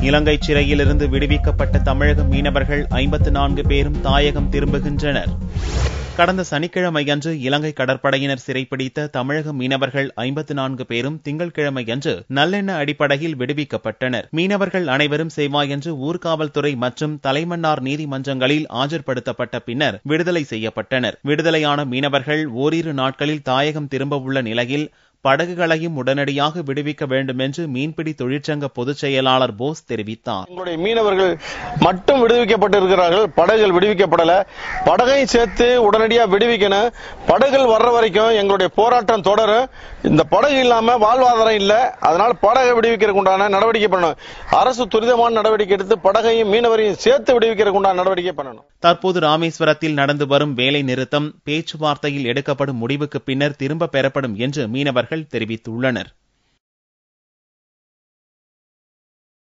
இலங்கை சிறையிலிருந்து விடுவிக்கப்பட்ட தமிழக மீனவர்கள் 54 பேரும் தாயகம் திரும்புகின்றனர். கடந்த சனிக்கிழமையன்று இலங்கை கடற்படையினர் சிறைப்பிடித்த தமிழக மீனவர்கள் 54 பேரும் திங்கட்கிழமையன்று நல்லெண்ண அடிப்படையில் விடுவிக்கப்பட்டனர். மீனவர்கள் அனைவரும் செவ்வாயன்று ஊர்காவல்துறை மற்றும் தலைமன்னார் நீதிமன்றங்களில் ஆஜர்படுத்தப்பட்ட பின்னர் விடுதலை செய்யப்பட்டனர். விடுதலையான மீனவர்கள் ஓரிரு நாட்களில் தாயகம் திரும்பவுள்ள நிலையில் படகுகளையும் உடனடியாக விடுவிக்க வேண்டும் என்று மீன்பிடி தொழிற்சங்க பொதுச் செயலாளர் போஸ் தெரிவித்தார். எங்களுடைய மீனவர்கள் மட்டும் விடுவிக்கப்பட்டிருக்கிறார்கள், படகுகள் விடுவிக்கப்படல. படகையும் சேர்த்து உடனடியாக விடுவிக்கணும். படகுகள் வர்ற வரைக்கும் எங்களுடைய போராட்டம் தொடரும். இந்த படகு இல்லாம வாழ்வாதாரம் இல்ல. அதனால படகை விடுவிக்கிறதுக்கு உண்டான நடவடிக்கை பண்ணணும். அரசு துரிதமான நடவடிக்கை எடுத்து படகையும் மீனவரையும் சேர்த்து விடுவிக்கிறதுக்கு உண்டான நடவடிக்கை பண்ணணும். தற்போது ராமேஸ்வரத்தில் நடந்து வரும் வேலை நிறுத்தம் பேச்சுவார்த்தையில் எடுக்கப்படும் முடிவுக்கு பின்னர் திரும்ப பெறப்படும் என்று மீனவர்கள் தெரிவித்துள்ளனர்.